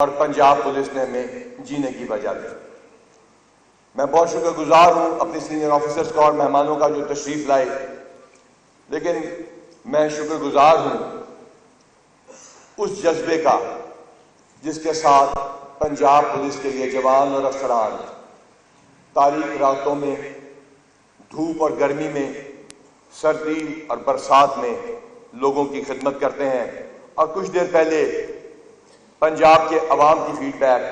اور پنجاب پولیس نے ہمیں جینے کی وجہ دی۔ میں بہت شکر گزار ہوں اپنی سینئر آفیسرز کا اور مہمانوں کا جو تشریف لائے، لیکن میں شکر گزار ہوں اس جذبے کا جس کے ساتھ پنجاب پولیس کے لیے جوان اور افسران تاریک راتوں میں، دھوپ اور گرمی میں، سردی اور برسات میں لوگوں کی خدمت کرتے ہیں۔ اور کچھ دیر پہلے پنجاب کے عوام کی فیڈ بیک،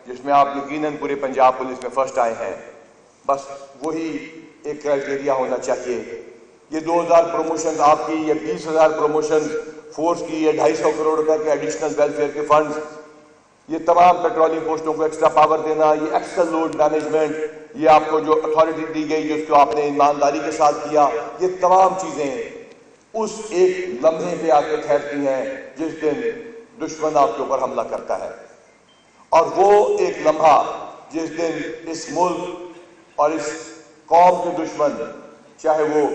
جس میں آپ یقیناً پورے پنجاب پولیس میں فرسٹ آئے ہیں، بس وہی ایک کرائٹیریا ہونا چاہیے۔ یہ 2000 پروموشن آپ کی، یہ 20,000 پروموشن فورس کی، یہ 250 کروڑ روپے کے ایڈیشنل ویلفیئر کے فنڈز، یہ تمام پیٹرولنگ پوسٹوں کو ایکسٹرا پاور دینا، یہ ایکسل لوڈ مینجمنٹ، یہ آپ کو جو اتھارٹی دی گئی جس کو آپ نے ایمانداری کے ساتھ کیا، یہ تمام چیزیں اس ایک لمحے پہ آ کے ٹھہرتی ہیں جس دن دشمن آپ کے اوپر حملہ کرتا ہے۔ اور وہ ایک لمحہ جس دن اس ملک اور اس قوم کے دشمن، چاہے وہ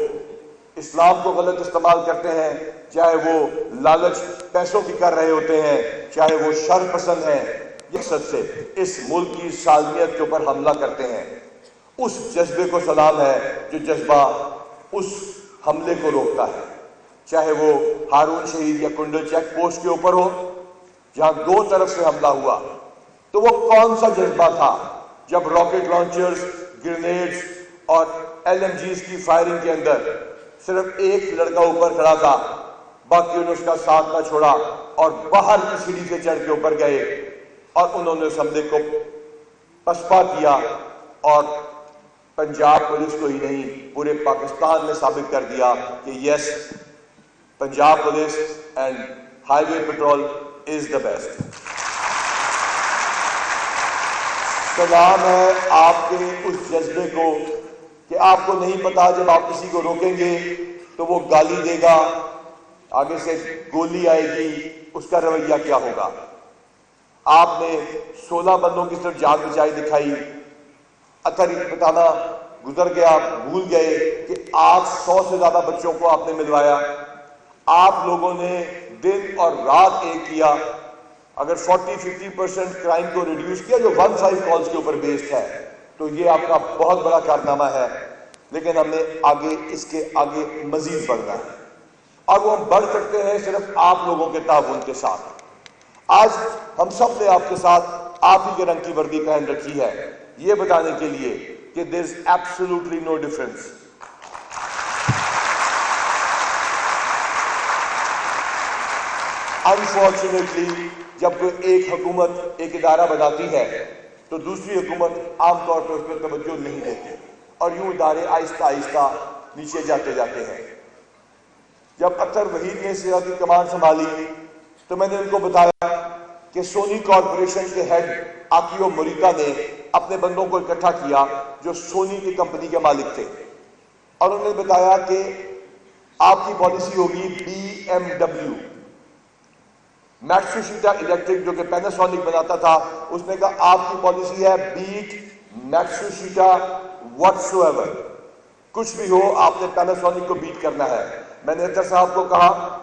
اسلام کو غلط استعمال کرتے ہیں، چاہے وہ لالچ پیسوں کی کر رہے ہوتے ہیں، چاہے وہ شر پسند ہیں، مقصد سے اس ملک کی سالمیت کے اوپر حملہ کرتے ہیں، اس جذبے کو سلام ہے جو جذبہ اس حملے کو روکتا ہے۔ چاہے وہ ہارون شہید یا کنڈل چیک پوسٹ کے اوپر ہو جہاں 2 طرف سے حملہ ہوا، تو وہ کون سا جذبہ تھا جب راکٹ لانچرز، گرینیڈز اور LMGs کی فائرنگ کے اندر صرف ایک لڑکا اوپر کھڑا تھا، باقیوں نے اس کا ساتھ نہ چھوڑا اور باہر کی سیڑھی سے چڑھ کے اوپر گئے اور انہوں نے اس حملے کو پسپا کیا اور پنجاب پولیس کو ہی نہیں پورے پاکستان میں ثابت کر دیا کہ yes, Punjab police and highway patrol is the best. سلام ہے آپ کے اس جذبے کو کہ آپ کو نہیں پتا جب آپ کسی کو روکیں گے تو وہ گالی دے گا، آگے سے گولی آئے گی، اس کا رویہ کیا ہوگا۔ آپ نے 16 بندوں کی صرف جان بچائی دکھائی، اثر بتانا گزر گیا، بھول گئے کہ 800 سے زیادہ بچوں کو آپ نے ملوایا۔ آپ لوگوں نے دن اور رات ایک کیا، اگر 40-50% کرائم کو ریڈیوس کیا جو 15 کالز کے اوپر بیسڈ ہے، تو یہ آپ کا بہت بڑا کارنامہ ہے۔ لیکن ہم نے آگے اس کے آگے مزید بڑھنا ہے، اور وہ ہم بڑھ سکتے ہیں صرف آپ لوگوں کے تعاون کے ساتھ۔ آج ہم سب نے آپ کے ساتھ آپ ہی کے رنگ کی وردی پہن رکھی ہے، یہ بتانے کے لیے کہ there is absolutely no difference۔ Unfortunately جب کوئی ایک حکومت ایک ادارہ بناتی ہے تو دوسری حکومت عام طور پر اس پر توجہ نہیں دیتی، اور یوں ادارے آہستہ آہستہ نیچے جاتے جاتے ہیں۔ جب اطہر وحید نے سیاہ کی کمان سنبھالی تو میں نے ان کو بتایا کہ سونی کارپوریشن کے ہیڈ آکیو موریتا نے اپنے بندوں کو اکٹھا کیا جو سونی کی کمپنی کے مالک تھے، اور انہوں نے بتایا کہ آپ کی پالیسی ہوگی BMW۔ میٹسوشیتا الیکٹرک جو کہ پیناسونک بناتا تھا، اس نے کہا آپ کی پالیسی ہے بیٹ میٹسوشیتا واٹس ایور، کچھ بھی ہو آپ نے پیناسونک کو بیٹ کرنا ہے۔ میں نے اطہر صاحب کو کہا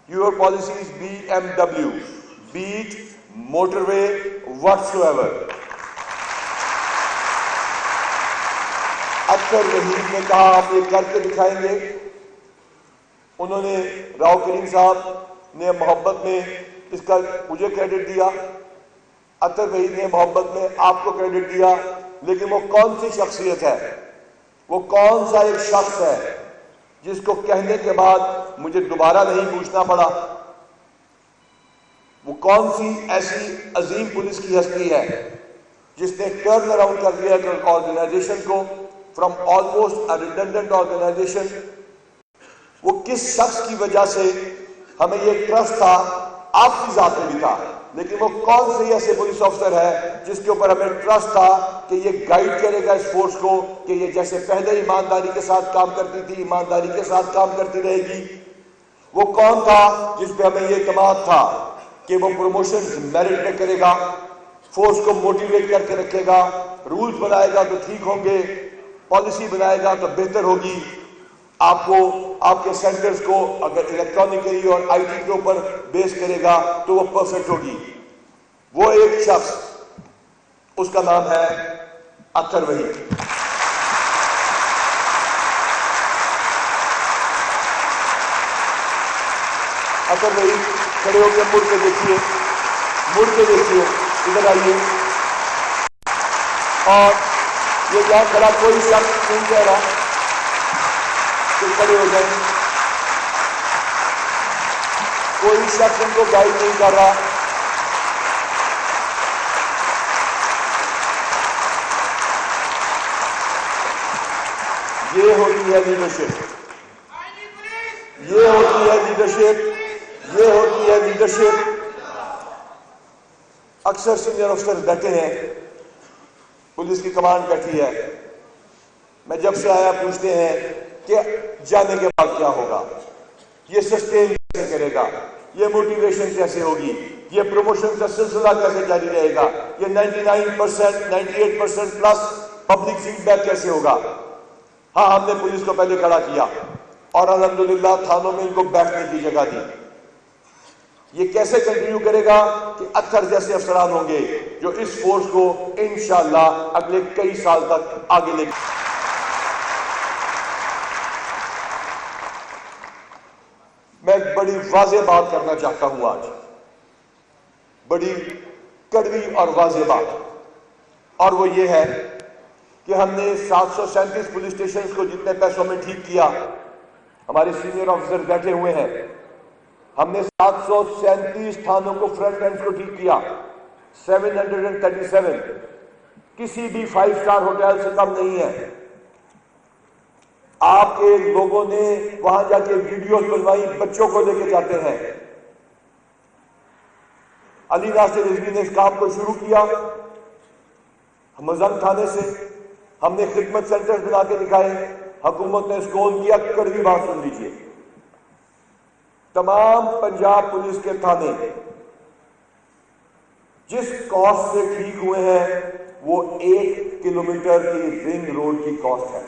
your policy is BMW، be it motorway whatsoever. Athar Waheed نے کہا آپ یہ کر کے دکھائیں گے۔ انہوں نے راؤ کریم صاحب نے محبت میں اس کا مجھے کریڈٹ دیا، اطہر وحید نے محبت میں آپ کو کریڈٹ دیا، لیکن وہ کون سی شخصیت ہے، وہ کون سا ایک شخص ہے جس کو کہنے کے بعد مجھے دوبارہ نہیں پوچھنا پڑا؟ وہ کون سی ایسی عظیم پولیس کی ہستی ہے جس نے ٹرن اراؤنڈ کر دیا آرگنائزیشن کو فرام آلموسٹ ریڈنڈنٹ آرگنائزیشن؟ وہ کس شخص کی وجہ سے ہمیں یہ ٹرسٹ تھا، آپ کی ذات میں بھی تھا، لیکن وہ کون سے ایسے پولیس افسر ہے جس کے اوپر ہمیں ٹرسٹ تھا کہ یہ گائیڈ کرے گا اس فورس کو کہ یہ جیسے پہلے ایمانداری کے ساتھ کام کرتی تھی ایمانداری کے ساتھ کام کرتی رہے گی؟ وہ کون تھا جس پہ ہمیں یہ اعتماد تھا کہ وہ پروموشن میرٹ میں کرے گا، فورس کو موٹیویٹ کر کے رکھے گا، رولز بنائے گا تو ٹھیک ہوں گے، پالیسی بنائے گا تو بہتر ہوگی، آپ کو آپ کے سینٹرز کو اگر الیکٹرانکلی اور IT کے اوپر بیس کرے گا تو وہ پرفیکٹ ہوگی۔ وہ ایک شخص، اس کا نام ہے اطہر وحید۔ اطہر وحید کھڑے ہو کے مڑ کے دیکھیے، ادھر آئیے، اور یہ یہاں کھڑا کوئی شخص نہیں کہہ رہا کہ کھڑے ہو جائیں، کوئی شخص ان کو گائیڈ نہیں کر رہا۔ یہ ہوتی ہے لیڈرشپ، یہ ہوتی ہے لیڈرشپ، یہ ہوتی ہے لیڈرشپ۔ اکثر سینئر افسر بیٹھے ہیں، پولیس کی کمانڈ بیٹھی ہے، میں جب سے آیا پوچھتے ہیں کہ جانے کے بعد کیا ہوگا، یہ سسٹین کیسے کرے گا، یہ موٹیویشن کیسے ہوگی، یہ پروموشن کا سلسلہ کیسے جاری رہے گا، یہ 99%، 98% پلس پبلک فیڈ بیک کیسے ہوگا۔ ہاں، ہم نے پولیس کو پہلے کھڑا کیا اور الحمدللہ تھانوں میں ان کو بیٹھنے کی جگہ دی۔ یہ کیسے کنٹینیو کرے گا کہ اطہر جیسے افسران ہوں گے جو اس فورس کو انشاءاللہ اگلے کئی سال تک آگے لے۔ میں ایک بڑی واضح بات کرنا چاہتا ہوں آج، بڑی کڑوی اور واضح بات، اور وہ یہ ہے کہ ہم نے 737 پولیس اسٹیشنز کو جتنے پیسوں میں ٹھیک کیا، ہمارے سینئر آفیسر بیٹھے ہوئے ہیں، ہم نے 737 تھانوں کو فرنٹ اینڈ کو ٹھیک کیا، 737 کسی بھی 5 اسٹار ہوٹل سے کم نہیں ہے۔ آپ کے لوگوں نے وہاں جا کے ویڈیوز بنوائی، بچوں کو لے کے جاتے ہیں۔ علی ناصر رضوی نے اس کام کو شروع کیا مزن تھانے سے، ہم نے خدمت سینٹر بنا کے دکھائے، حکومت نے اس کو آن کیا۔ کڑوی بات سن لیجیے، تمام پنجاب پولیس کے تھانے جس کاسٹ سے ٹھیک ہوئے ہیں وہ 1 کلومیٹر کی رنگ روڈ کی کاسٹ ہے۔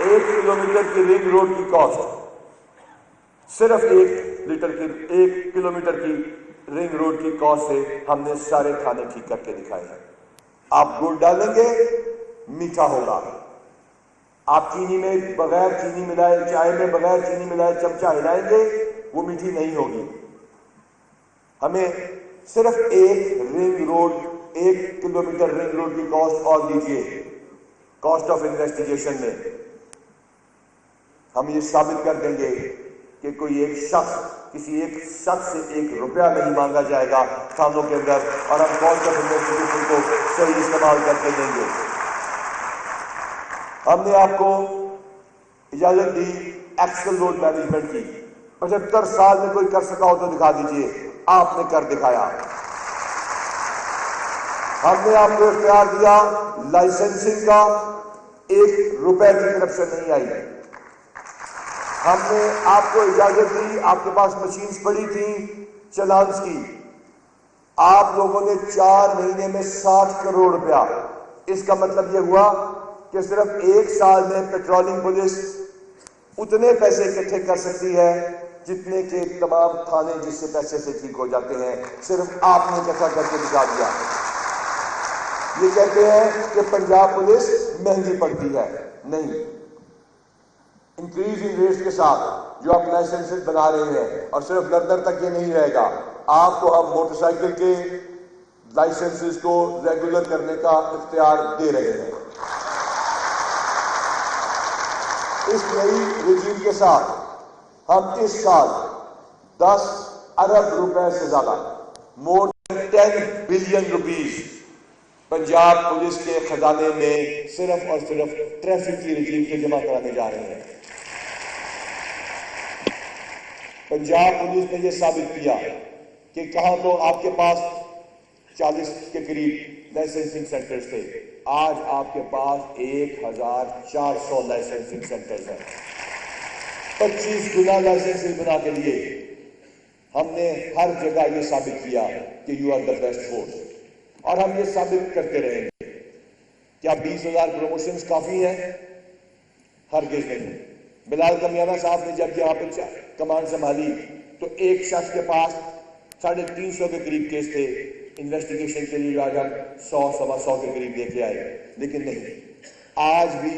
1 کلومیٹر کی رنگ روڈ کی کاسٹ، صرف 1 کلومیٹر کی رنگ روڈ کی کاسٹ سے ہم نے سارے تھانے ٹھیک کر کے دکھائے ہیں۔ آپ گڑ ڈالیں گے میٹھا ہوگا، آپ چینی میں بغیر چینی ملائے، چائے میں بغیر چینی ملائے چمچہ ہلائیں گے، وہ میٹھی نہیں ہوگی۔ ہمیں صرف 1 کلومیٹر رنگ روڈ کی کاسٹ اور دیجیے، کاسٹ آف انویسٹیگیشن میں ہم یہ ثابت کر دیں گے کہ کوئی کسی ایک شخص سے 1 روپیہ نہیں مانگا جائے گا تھانوں کے اندر، اور ہم کاسٹ آف انویسٹیگیشن کو صحیح استعمال کر کے دیں گے۔ ہم نے آپ کو اجازت دی ایکسل روڈ مینجمنٹ کی، 75 سال میں کوئی کر سکا ہو تو دکھا دیجئے، آپ نے کر دکھایا۔ ہم نے آپ کو اختیار دیا لائسنسنگ کا، 1 روپے کی طرف سے نہیں آئی۔ ہم نے آپ کو اجازت دی، آپ کے پاس مشینز پڑی تھیں چلانس کی، آپ لوگوں نے 4 مہینے میں 60 کروڑ روپیہ، اس کا مطلب یہ ہوا کہ صرف 1 سال میں پیٹرولنگ پولیس اتنے پیسے اکٹھے کر سکتی ہے جتنے کہ تمام تھانے جس سے پیسے سے ٹھیک ہو جاتے ہیں، صرف آپ نے اکٹھا کر کے دکھا دیا۔ یہ کہتے ہیں کہ پنجاب پولیس مہنگی پڑتی ہے، نہیں، انکریز ان ریٹس کے ساتھ جو آپ لائسنس بنا رہے ہیں، اور صرف لندن تک یہ نہیں رہے گا، آپ کو ہم موٹر سائیکل کے لائسنسز کو ریگولر کرنے کا اختیار دے رہے ہیں۔ اس نئی رجیم کے ساتھ ہم اس سال 10 ارب روپے سے زیادہ، مور دین 10 بلین روپیز پنجاب پولیس کے خزانے میں صرف اور صرف ٹریفک کی رجیم کے جمع کرانے جا رہے ہیں۔ پنجاب پولیس نے یہ ثابت کیا کہ کہاں تو آپ کے پاس 40 کے قریب لائسنسنگ سینٹرز تھے، آج آپ کے پاس 1400 لائسنسنگ سینٹرز ہیں۔ 25 گنا لائسنسز بنا کے لیے ہم نے ہر جگہ یہ ثابت کیا کہ you are the best force, اور ہم یہ ثابت کرتے رہیں گے۔ کیا 20,000 پروموشنز کافی ہیں؟ ہرگز نہیں۔ بلال کمیانہ صاحب نے جب یہاں پہ کمانڈ سنبھالی تو ایک شخص کے پاس 350 کے قریب کیس تھے انویسٹیگیشن کے لیے، آج ہم 100-125 کے قریب لے کے آئے، لیکن نہیں، آج بھی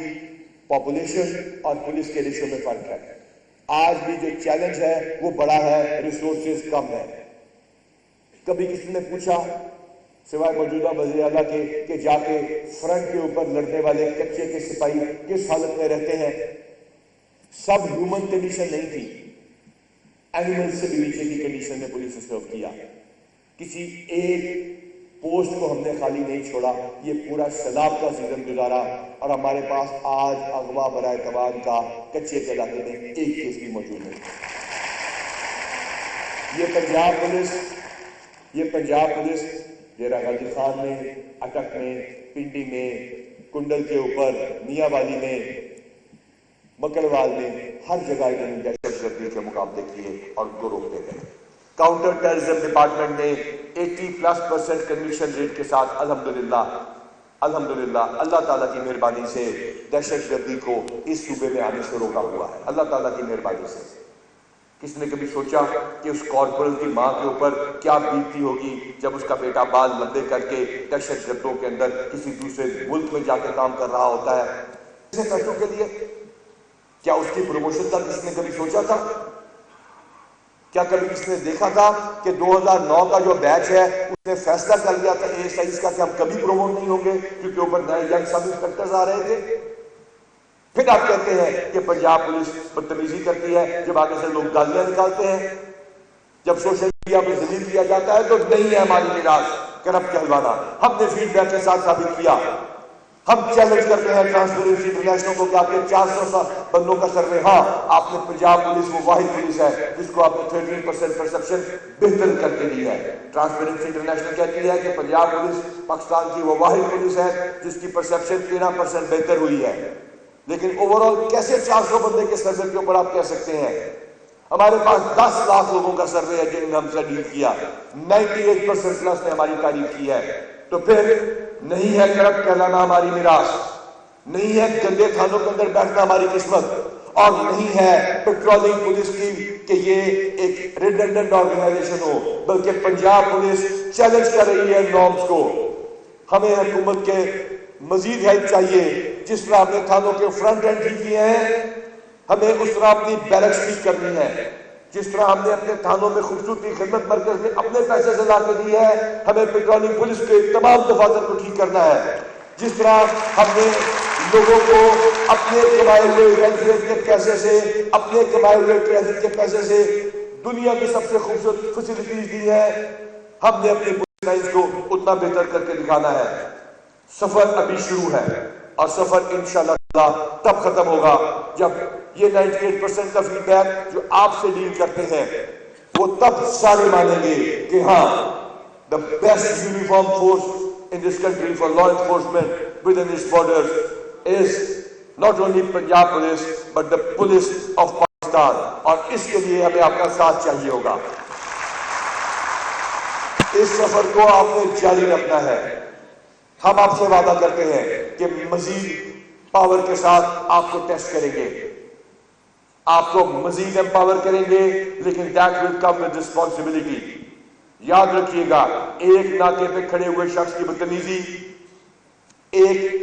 پاپولیشن اور پولیس کے ریشو میں فرق ہے، آج بھی جو چیلنج ہے وہ بڑا ہے، ریسورسز کم ہے۔ کبھی کسی نے پوچھا سوائے موجودہ وزیر اعلیٰ کے کہ جا کے فرنٹ کے اوپر لڑنے والے کچے کے سپاہی کس حالت میں رہتے ہیں؟ سب ہیومن کنڈیشن نہیں تھی، اینیمل سے بھی نیچے کی کنڈیشن میں پولیس سرو کیا، کسی ایک پوسٹ کو ہم نے خالی نہیں چھوڑا، یہ پورا سیلاب کا سیزن گزارا، اور ہمارے پاس آج اغوا برائے تبان کا کچے کے علاقے میں ایک کیس بھی موجود ہے۔ یہ پنجاب پولیس ڈیرہ غازی خان میں، اٹک میں، پنڈی میں، کنڈل کے اوپر، میاں والی میں، مکڑوال میں، ہر جگہ انہوں نے دہشت گردی کے مقابلے کیے اور ان کو روکتے گئے۔ کاؤنٹر ٹیررزم ڈپارٹمنٹ نے 80+ کنوکشن ریٹ کے ساتھ الحمدللہ اللہ تعالیٰ کی مہربانی سے دہشت گردی کو اس صوبے میں آنے سے روکا ہوا ہے، اللہ تعالیٰ کی مہربانی سے۔ کس نے کبھی سوچا کہ اس کارپورل کی ماں کے اوپر کیا بیتتی ہوگی جب اس کا بیٹا بال لمبے کر کے دہشت گردوں کے اندر کسی دوسرے ملک میں جا کے کام کر رہا ہوتا ہے کسی پیسوں کے لیے؟ کیا اس کی پروموشن کا کس نے کبھی سوچا تھا؟ کیا کبھی کس نے دیکھا تھا کہ 2009 کا جو بیچ ہے اس نے فیصلہ کر لیا تھا ASIs کا کہ ہم کبھی پروموٹ نہیں ہوں گے کیونکہ اوپر نئے ینگ سب انسپیکٹرز آ رہے تھے؟ پھر آپ کہتے ہیں کہ پنجاب پولیس بدتمیزی کرتی ہے، جب آگے سے لوگ گالیاں نکالتے ہیں، جب سوشل میڈیا پہ ذلیل کیا جاتا ہے تو نہیں ہے ہماری میراث کرپٹ کہلوانا۔ ہم نے فیڈ بیک کے ساتھ ثابت کیا، ہم چیلنج کرتے ہیں ٹرانسپیرنسی انٹرنیشنل کو کہ آپ کے 400 بندوں کا سروے، ہاں آپ نے پنجاب پولیس وہ واحد پولیس ہے جس کو آپ نے 13% پرسپشن بہتر کر کے دی ہے۔ ٹرانسپیرنسی انٹرنیشنل کہتی ہے کہ پنجاب پولیس پاکستان کی وہ واحد پولیس ہے جس کی پرسپشن 13% بہتر ہوئی ہے، لیکن اوورآل کیسے 400 بندے کے سروے کے اوپر آپ کہہ سکتے ہیں؟ ہمارے پاس 10 لاکھ لوگوں کا سروے ہے جن نے ہم سے ڈیل کیا، 98% پلس نے ہماری تعریف کی ہے۔ تو پھر نہیں ہے کرپٹ کہلانا ہماری میراث، نہیں ہے گندے تھانوں کے اندر بیٹھنا ہماری قسمت، اور نہیں ہے پیٹرولنگ پولیس کی کہ یہ ایک ریڈنڈنٹ آرگنائزیشن ہو، بلکہ پنجاب پولیس چیلنج کر رہی ہے نارمز کو۔ ہمیں حکومت کے مزید ہیلپ چاہیے، جس طرح ہم نے تھانوں کے فرنٹ اینڈ ٹھیک کیے ہیں ہمیں اس طرح اپنی بیرکس ٹھیک کرنی ہے، جس طرح ہم نے اپنے تھانوں میں خوبصورتی خدمت مرکز میں اپنے پیسے سے لا کے دی ہے ہمیں پیٹرولنگ پولیس کے تمام دفاتر کو ٹھیک کرنا ہے، جس طرح ہم نے لوگوں کو اپنے کمائے ہوئے ویلفیئر کے پیسے سے، اپنے کمائے ہوئے ٹریجر کے پیسے سے دنیا کی سب سے خوبصورت فیسلٹیز دی ہے، ہم نے اپنی پولیس لائنز کو اتنا بہتر کر کے دکھانا ہے۔ سفر ابھی شروع ہے اور سفر انشاءاللہ تب ختم ہوگا جب یہ 98% کا فیڈ بیک جو آپ سے ڈیل کرتے ہیں وہ تب سارے مانیں گے کہ ہاں the best uniform force in this country for law enforcement within its borders is not only Punjab police but the police of Pakistan، اور اس کے لیے ہمیں آپ کا ساتھ چاہیے ہوگا۔ اس سفر کو آپ نے جاری رکھنا ہے۔ ہم آپ سے وعدہ کرتے ہیں کہ مزید پاور کے ساتھ آپ کو ٹیسٹ کریں گے، آپ کو مزید امپاور کریں گے، لیکن that will come with responsibility۔ یاد رکھیے گا، ایک ناکے پہ کھڑے ہوئے شخص کی بدتمیزی، ایک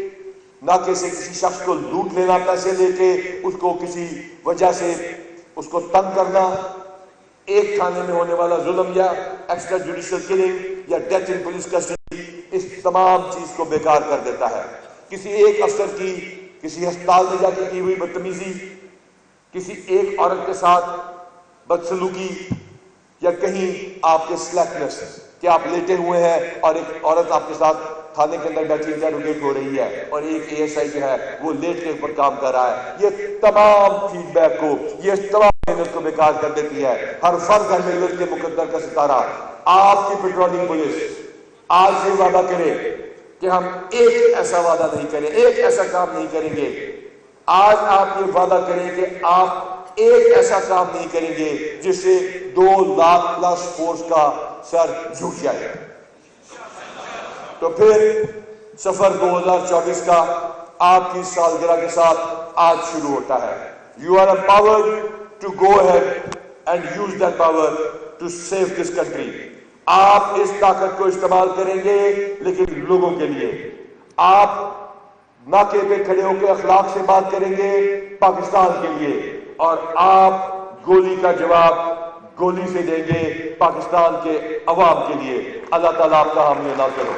ناکے سے کسی شخص کو لوٹ لینا پیسے لے کے، اس کو کسی وجہ سے اس کو تنگ کرنا، ایک تھانے میں ہونے والا ظلم یا ایکسٹرا جوڈیشل کلنگ یا ڈیتھ ان پولیس کسٹڈی، اس تمام چیز کو بیکار کر دیتا ہے۔ کسی ایک افسر کی کسی ہسپتال میں جا کے کی ہوئی بدتمیزی، کسی ایک عورت کے ساتھ بدسلوکی، یا کہیں آپ کے سلیکنس کہ آپ لیٹے ہوئے ہیں اور ایک عورت آپ کے ساتھ تھانے کے اندر بیٹھی انٹروگیٹ ہو رہی ہے اور ایک ASI جو ہے وہ لیٹ کے اوپر کام کر رہا ہے، یہ تمام فیڈ بیک کو، یہ تمام محنت کو بیکار کر دیتی ہے۔ ہر فرد ہے ملت کے مقدر کا ستارہ۔ آپ کی پیٹرولنگ پولیس آج سے وعدہ کرے کہ ہم ایک ایسا وعدہ نہیں کریں، ایک ایسا کام نہیں کریں گے۔ آج آپ یہ وعدہ کریں کہ آپ ایک ایسا کام نہیں کریں گے جس سے 2 لاکھ پلس فورس کا سر جھک جائے۔ تو پھر سفر 2024 کا آپ کی سالگرہ کے ساتھ آج شروع ہوتا ہے۔ You are empowered to go ahead and use that power to save this country۔ آپ اس طاقت کو استعمال کریں گے لیکن لوگوں کے لیے. آپ ناکے پہ کھڑے ہو کے اخلاق سے بات کریں گے پاکستان کے لیے، اور آپ گولی کا جواب گولی سے دیں گے پاکستان کے عوام کے لیے. اللہ تعالیٰ آپ کا حامی و ناصر ہو.